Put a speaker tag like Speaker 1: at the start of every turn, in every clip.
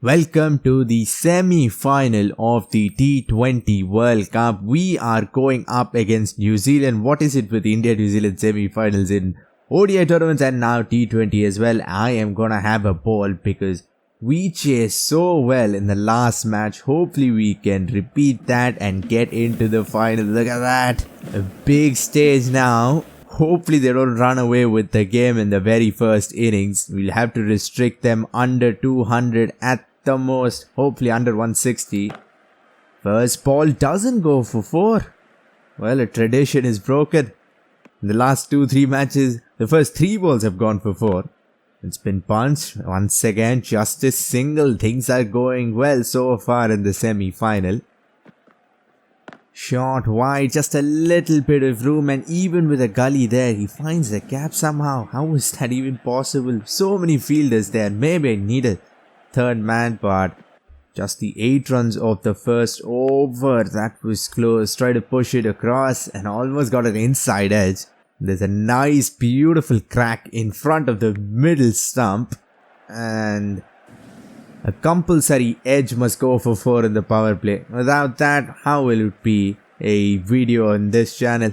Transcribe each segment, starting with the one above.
Speaker 1: Welcome to the semi-final of the T20 World Cup. We are going up against New Zealand. What is it with India-New Zealand semi-finals in ODI tournaments and now T20 as well? I am gonna have a ball because we chased so well in the last match. Hopefully we can repeat that and get into the final. Look at that. A big stage now. Hopefully they don't run away with the game in the very first innings. We'll have to restrict them under 200 at the most. Hopefully under 160. First ball doesn't go for 4. Well, a tradition is broken. In the last 2-3 matches, the first 3 balls have gone for 4. It's been punched. Once again, just a single. Things are going well so far in the semi-final. Short wide, just a little bit of room, and even with a gully there, he finds the gap somehow. How is that even possible? So many fielders there. Maybe I need a third man, but just the 8 runs of the first over. That was close. Try to push it across and almost got an inside edge. There's a nice, beautiful crack in front of the middle stump, and a compulsory edge must go for 4 in the power play. Without that, how will it be a video on this channel?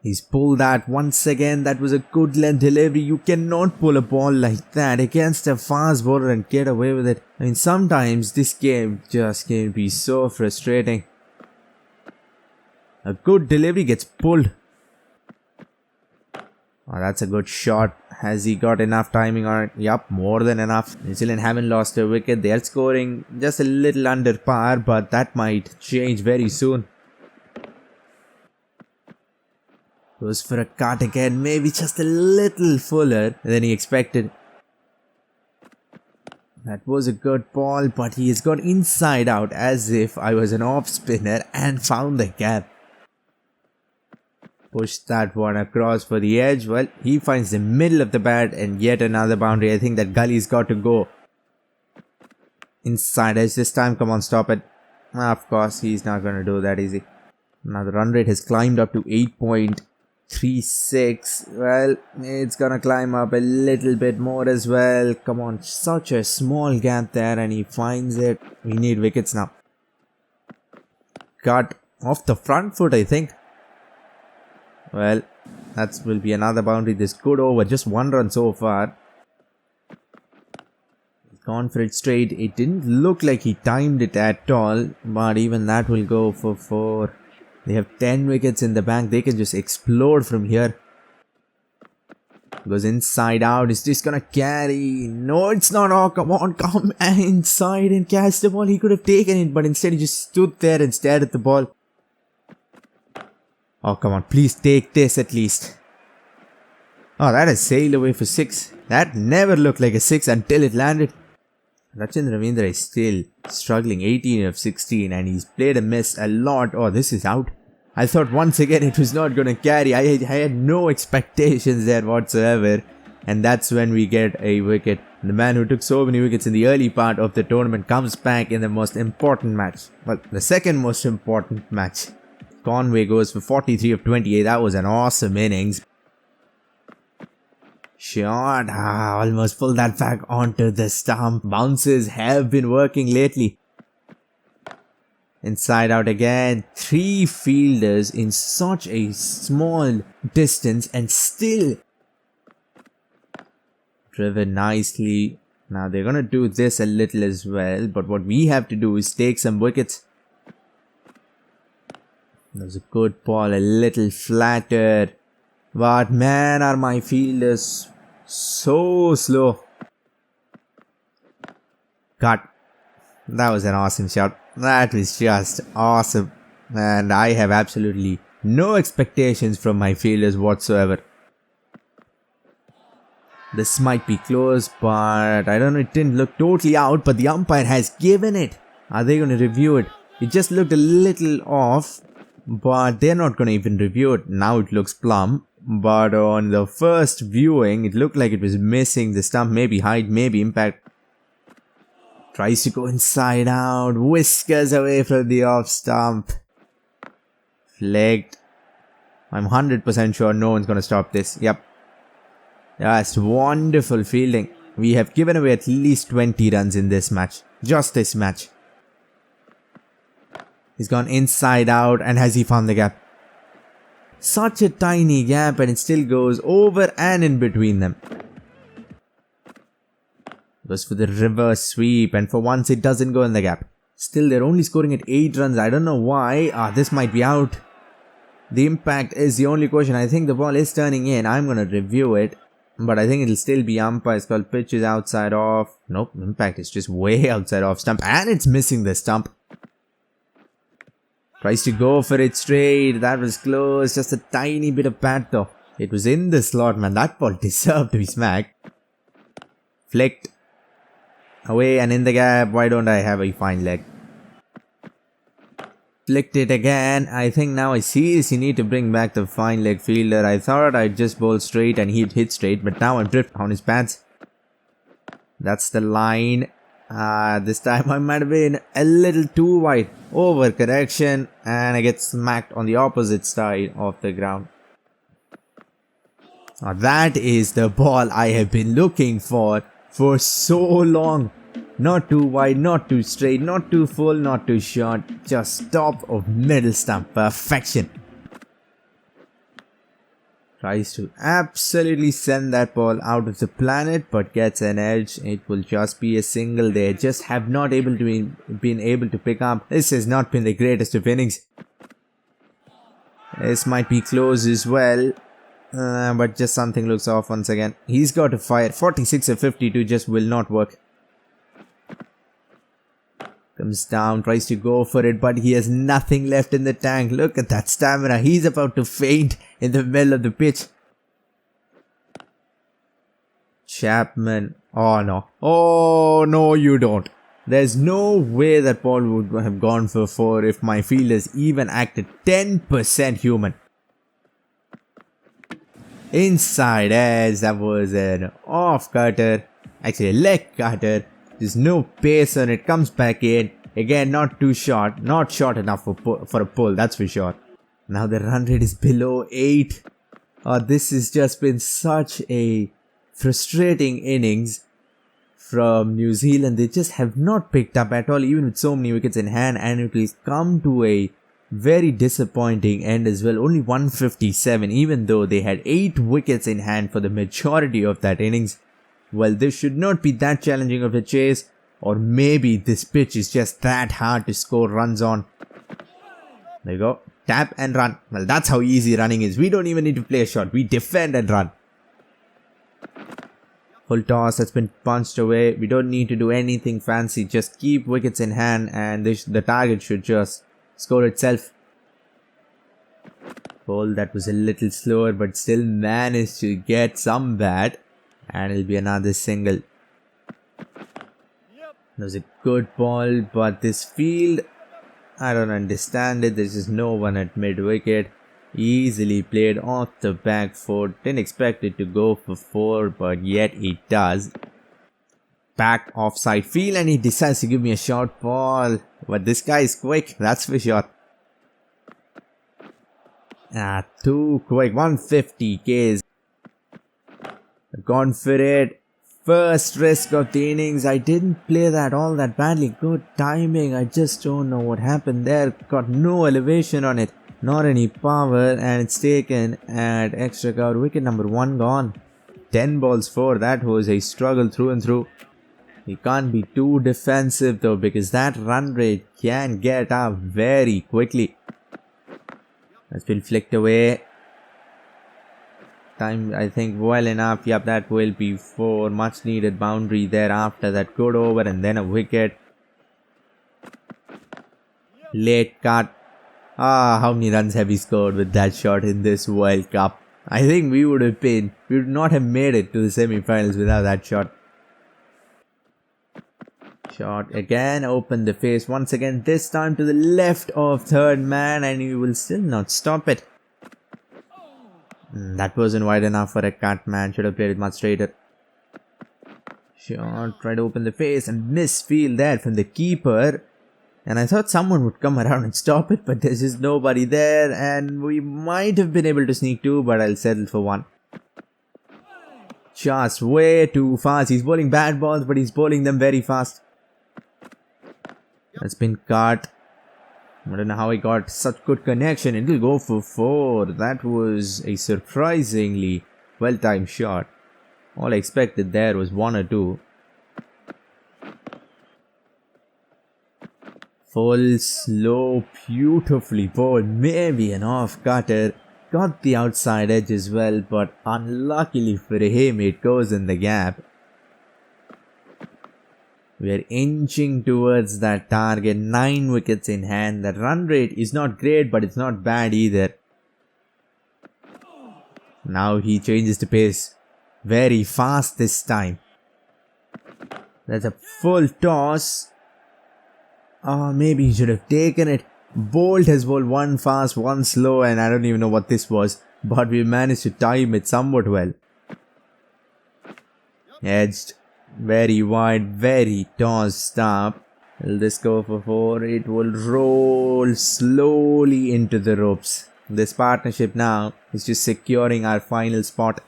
Speaker 1: He's pulled that once again. That was a good length delivery. You cannot pull a ball like that against a fast bowler and get away with it. I mean, sometimes this game just can be so frustrating. A good delivery gets pulled. Oh, that's a good shot. Has he got enough timing on it? Yup, more than enough. New Zealand haven't lost a wicket. They are scoring just a little under par, but that might change very soon. Goes for a cut again, maybe just a little fuller than he expected. That was a good ball, but he has got inside out as if I was an off spinner and found the gap. Push that one across for the edge. Well, he finds the middle of the bat and yet another boundary. I think that gully's got to go. Inside edge this time. Come on, stop it. Of course, he's not going to do that easy. Now the run rate has climbed up to 8.36. Well, it's going to climb up a little bit more as well. Come on, such a small gap there and he finds it. We need wickets now. Cut off the front foot, I think. Well, that will be another boundary. This good over. Just 1 run so far. He's gone for it straight. It didn't look like he timed it at all. But even that will go for 4. They have 10 wickets in the bank. They can just explode from here. Goes inside out. Is this gonna carry? No, it's not. Oh, come on. Come inside and catch the ball. He could have taken it. But instead he just stood there and stared at the ball. Oh, come on. Please take this at least. Oh, that has sailed away for 6. That never looked like a 6 until it landed. Rachin Ravindra is still struggling. 18 of 16 and he's played a miss a lot. Oh, this is out. I thought once again it was not going to carry. I had no expectations there whatsoever. And that's when we get a wicket. The man who took so many wickets in the early part of the tournament comes back in the most important match. Well, the second most important match. Conway goes for 43 of 28. That was an awesome innings. Shot. Almost pulled that back onto the stump. Bounces have been working lately. Inside out again. 3 fielders in such a small distance and still driven nicely. Now they're going to do this a little as well. But what we have to do is take some wickets. That was a good ball, a little flatter. But man, are my fielders so slow. Cut. That was an awesome shot. That was just awesome. And I have absolutely no expectations from my fielders whatsoever. This might be close, but I don't know. It didn't look totally out, but the umpire has given it. Are they going to review it? It just looked a little off. But they're not going to even review it. Now it looks plumb. But on the first viewing, it looked like it was missing the stump. Maybe height, maybe impact. Tries to go inside out. Whiskers away from the off stump. Flagged. I'm 100% sure no one's going to stop this. Yep. Just wonderful fielding. We have given away at least 20 runs in this match. Just this match. He's gone inside out, and has he found the gap? Such a tiny gap, and it still goes over and in between them. Goes for the reverse sweep, and for once it doesn't go in the gap. Still, they're only scoring at 8 runs. I don't know why. This might be out. The impact is the only question. I think the ball is turning in. I'm going to review it. But I think it'll still be umpire's call. Pitch is outside off. Nope, impact is just way outside off stump. And it's missing the stump. Tries to go for it straight. That was close. Just a tiny bit of bat though. It was in the slot, man. That ball deserved to be smacked. Flicked. Away and in the gap. Why don't I have a fine leg? Flicked it again. I think now I seriously need to bring back the fine leg fielder. I thought I'd just bowl straight and he'd hit straight, but now I'm drift on his bats. That's the line. This time I might have been a little too wide. Overcorrection, and I get smacked on the opposite side of the ground. Now that is the ball I have been looking for so long. Not too wide, not too straight, not too full, not too short. Just top of middle stump. Perfection. Tries to absolutely send that ball out of the planet, but gets an edge. It will just be a single there. Just have not been able to pick up. This has not been the greatest of innings. This might be close as well. But just something looks off once again. He's got to fire. 46 or 52 just will not work. Comes down, tries to go for it, but he has nothing left in the tank. Look at that stamina. He's about to faint in the middle of the pitch. Chapman. Oh no. Oh no, you don't. There's no way that ball would have gone for 4 if my fielders even acted 10% human. Inside edge. That was an off cutter. Actually a leg cutter. There's no pace on it. Comes back in. Again, not too short. Not short enough for a pull, that's for sure. Now the run rate is below 8. This has just been such a frustrating innings from New Zealand. They just have not picked up at all, even with so many wickets in hand. And it will come to a very disappointing end as well. Only 157, even though they had 8 wickets in hand for the majority of that innings. Well, this should not be that challenging of a chase, or maybe this pitch is just that hard to score runs on. There you go. Tap and run. Well, that's how easy running is. We don't even need to play a shot. We defend and run. Full toss has been punched away. We don't need to do anything fancy. Just keep wickets in hand and the target should just score itself. Ball that was a little slower but still managed to get some bat. And it'll be another single. That was a good ball, but this field, I don't understand it. There's just no one at mid-wicket. Easily played off the back foot. Didn't expect it to go for 4, but yet it does. Back offside field, and he decides to give me a short ball. But this guy is quick, that's for sure. Too quick. 150 Ks. Gone for it. First risk of the innings. I didn't play that all that badly. Good timing. I just don't know what happened there. Got no elevation on it. Not any power. And it's taken at extra cover. Wicket number 1 gone. 10 balls 4. That was a struggle through and through. You can't be too defensive though, because that run rate can get up very quickly. That's been flicked away. Time, I think, well enough. Yep, that will be 4. Much needed boundary there after that good over and then a wicket. Late cut. How many runs have we scored with that shot in this World Cup? I think we would not have made it to the semi-finals without that shot. Shot again, open the face once again, this time to the left of third man, and he will still not stop it. That wasn't wide enough for a cut, man. Should have played it much straighter. Shot, try to open the face and misfield there from the keeper. And I thought someone would come around and stop it, but there's just nobody there. And we might have been able to sneak 2, but I'll settle for 1. just way too fast. He's bowling bad balls, but he's bowling them very fast. That's been cut. I don't know how he got such good connection. It will go for 4. That was a surprisingly well-timed shot. All I expected there was 1 or 2. Full, slow, beautifully bowled. Maybe an off-cutter. Got the outside edge as well, but unluckily for him, it goes in the gap. We are inching towards that target. 9 wickets in hand. The run rate is not great, but it's not bad either. Now he changes the pace very fast this time. That's a full toss. Oh, maybe he should have taken it. Bolt has bowled 1 fast, 1 slow, and I don't even know what this was. But we managed to time it somewhat well. Edged. Very wide, very tossed up. Will this go for 4? It will roll slowly into the ropes. This partnership now is just securing our final spot.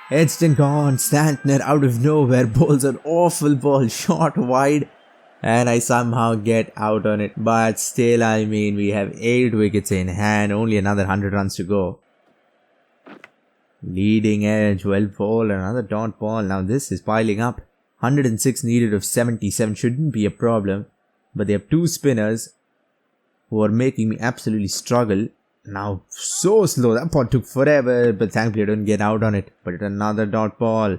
Speaker 1: Edged and gone. Santner out of nowhere bowls an awful ball short wide. And I somehow get out on it. But still, I mean, we have 8 wickets in hand. Only another 100 runs to go. Leading edge, well bowled, another dot ball. Now this is piling up. 106 needed of 77 shouldn't be a problem. But they have 2 spinners who are making me absolutely struggle. Now so slow. That ball took forever, but thankfully I don't get out on it. But another dot ball.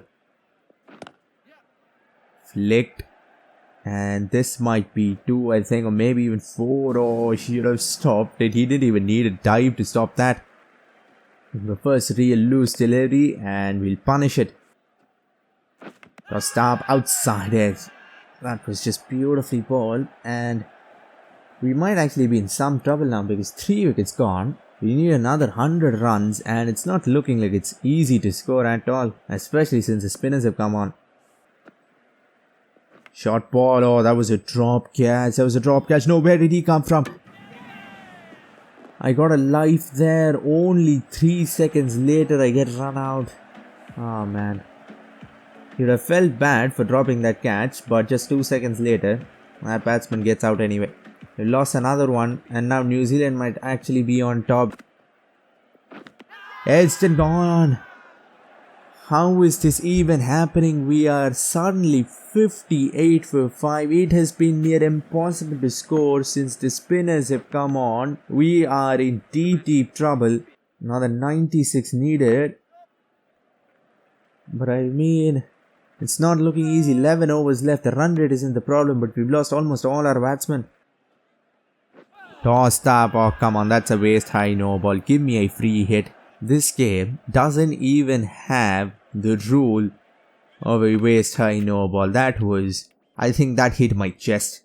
Speaker 1: Flicked. And this might be 2, I think, or maybe even 4. Oh, he should have stopped it. He didn't even need a dive to stop that. The first real loose delivery, and we'll punish it. Stop outside edge. That was just beautifully bowled, and we might actually be in some trouble now because 3 wickets gone. We need another 100 runs, and it's not looking like it's easy to score at all, especially since the spinners have come on. Short ball. Oh, that was a drop catch. That was a drop catch. No, where did he come from? I got a life there. Only 3 seconds later I get run out. Oh man. He would have felt bad for dropping that catch, but just 2 seconds later, that batsman gets out anyway. We lost another one, and now New Zealand might actually be on top. Edged and gone. How is this even happening? We are suddenly 58 for 5. It has been near impossible to score since the spinners have come on. We are in deep trouble. Another 96 needed. But I mean, it's not looking easy. 11 overs left. The run rate isn't the problem, but we've lost almost all our batsmen. Tossed up. Oh, come on. That's a waist high no ball. Give me a free hit. This game doesn't even have the rule of a waist high no ball. That was, I think that hit my chest.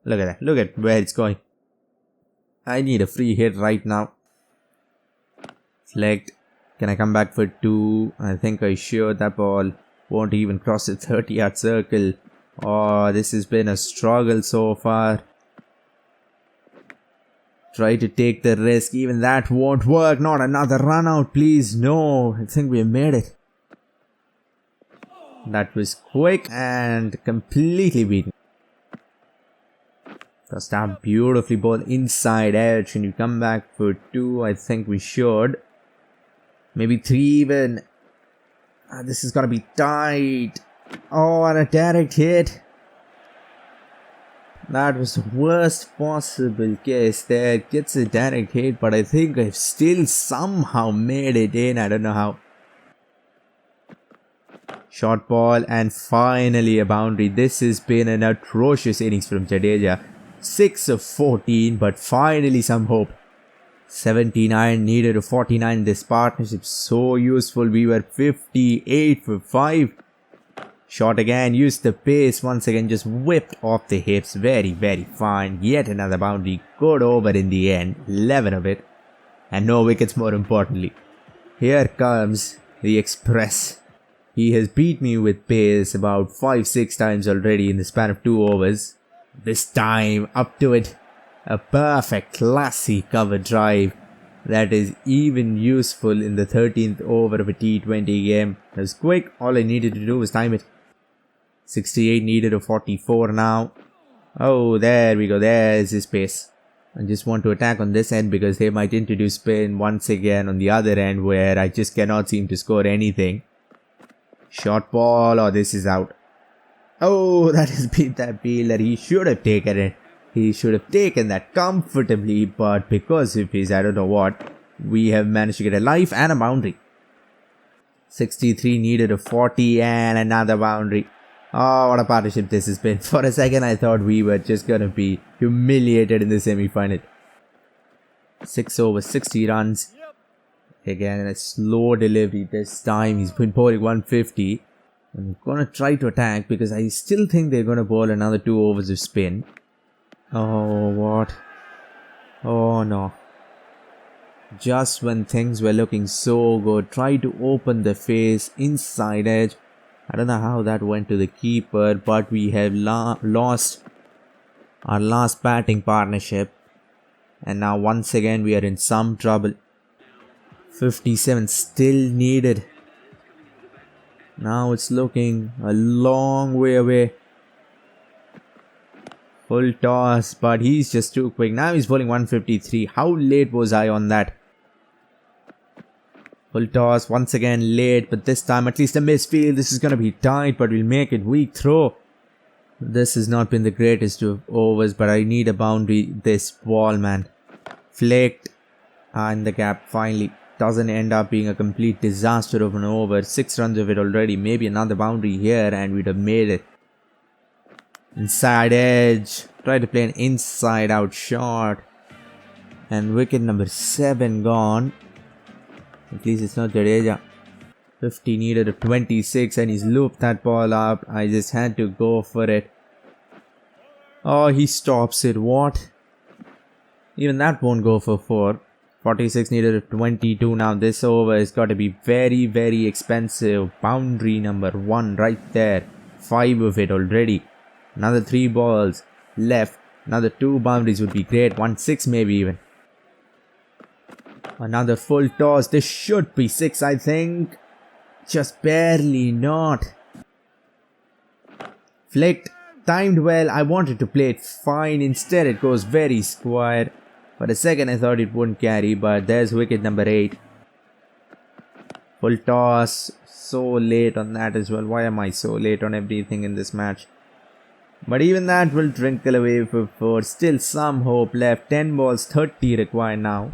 Speaker 1: Look at that. Look at where it's going. I need a free hit right now. Flecked. Can I come back for 2? I think I should. That ball won't even cross the 30-yard circle. Oh, this has been a struggle so far. Try to take the risk. Even that won't work. Not another run out, please. No, I think we made it. That was quick and completely beaten. Just that beautifully bowled inside edge. Can you come back for 2? I think we should. Maybe 3 even. This is gonna be tight. Oh, and a direct hit. That was the worst possible case there. It gets a direct hit, but I think I've still somehow made it in. I don't know how. Short ball and finally a boundary. This has been an atrocious innings from Jadeja. 6 of 14, but finally some hope. 79 needed to 49. This partnership so useful. We were 58 for 5. Shot again, used the pace once again, just whipped off the hips. Very fine. Yet another boundary. Good over in the end. 11 of it. And no wickets more importantly. Here comes the Express. He has beat me with pace about 5-6 times already in the span of 2 overs. This time up to it. A perfect classy cover drive. that is even useful in the 13th over of a T20 game. It was quick, all I needed to do was time it. 68 needed a 44 now. Oh, there we go, there's his pace. I just want to attack on this end because they might introduce spin once again on the other end where I just cannot seem to score anything. Short ball, or this is out. Oh, that has been that fielder. He should have taken it. He should have taken that comfortably, but because of his I don't know what, we have managed to get a life and a boundary. 63 needed a 40 and another boundary. Oh, what a partnership this has been. For a second I thought we were just gonna be humiliated in the semi-final. 6 over 60 runs. Again a slow delivery this time. He's been bowling 150. I'm gonna try to attack because I still think they're gonna bowl another 2 overs of spin. Oh, what? Oh no. Just when things were looking so good, try to open the face, inside edge. I don't know how that went to the keeper, but we have lost our last batting partnership. And now once again we are in some trouble. 57 still needed. Now it's looking a long way away. Full toss, but he's just too quick. Now he's bowling 153. How late was I on that? Full toss, once again late, but this time at least a misfield. This is going to be tight, but we'll make it. Weak throw. This has not been the greatest of overs, but I need a boundary. This ball, man. Flicked. In the gap, finally. Doesn't end up being a complete disaster of an over. 6 runs of it already. Maybe another boundary here and we'd have made it. Inside edge. Try to play an inside out shot. And wicket number 7 gone. At least it's not Jadeja. 50 needed a 26 and he's looped that ball up. I just had to go for it. Oh, he stops it. What? Even that won't go for 4. 46 needed a 22. Now this over has got to be very, very expensive. Boundary number 1 right there. 5 of it already. Another 3 balls left. Another 2 boundaries would be great. 1-6 maybe even. Another full toss. This should be 6, I think. Just barely not. Flicked. Timed well. I wanted to play it fine. Instead it goes very square. For a second I thought it wouldn't carry, but there's wicket number 8. Full toss. So late on that as well. Why am I so late on everything in this match? But even that will trickle away for 4. Still some hope left. 10 balls, 30 required now.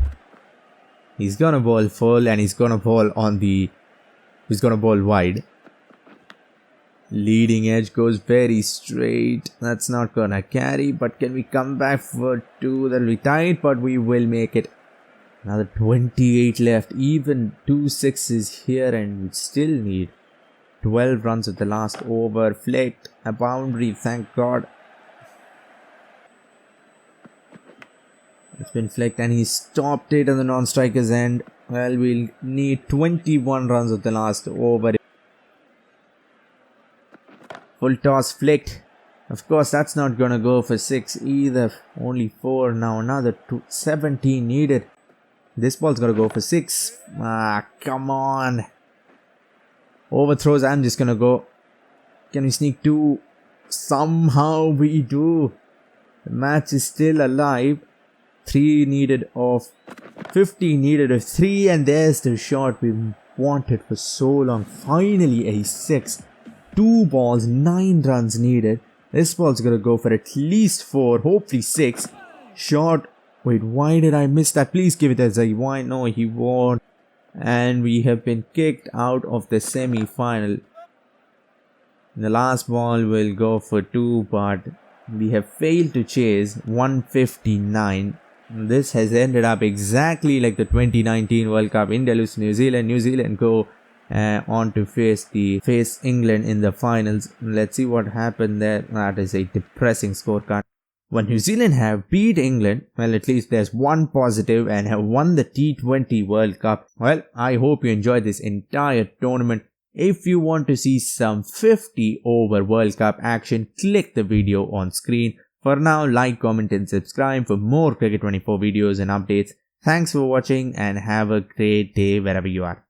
Speaker 1: He's gonna bowl full and he's gonna bowl on the... He's gonna bowl wide. Leading edge goes very straight. That's not gonna carry, but can we come back for 2? That'll be tight, but we will make it. Another 28 left. Even 2 6s here and we still need 12 runs at the last over. Flicked. A boundary, thank God. It's been flicked and he stopped it on the non-striker's end. Well, we'll need 21 runs at the last over. Full toss flicked. Of course, that's not gonna go for 6 either. Only 4 now. Another 17 needed. This ball's gonna go for 6. Come on. Overthrows, I'm just gonna go. Can we sneak 2? Somehow we do. The match is still alive. 3 needed of 50 needed of 3 and there's the shot we wanted for so long. Finally a 6. 2 balls, 9 runs needed. This ball's gonna go for at least 4, hopefully 6. Shot. Wait, why did I miss that? Please give it as a why. No, he won't. And we have been kicked out of the semi-final. The last ball will go for 2, but we have failed to chase. 159. This has ended up exactly like the 2019 World Cup. India lose to New Zealand. New Zealand go on to face England in the finals. Let's see what happened there. That is a depressing scorecard. When New Zealand have beat England, well, at least there's one positive and have won the T20 World Cup. Well, I hope you enjoyed this entire tournament. If you want to see some 50 over World Cup action, click the video on screen. For now, like, comment and subscribe for more Cricket 24 videos and updates. Thanks for watching and have a great day wherever you are.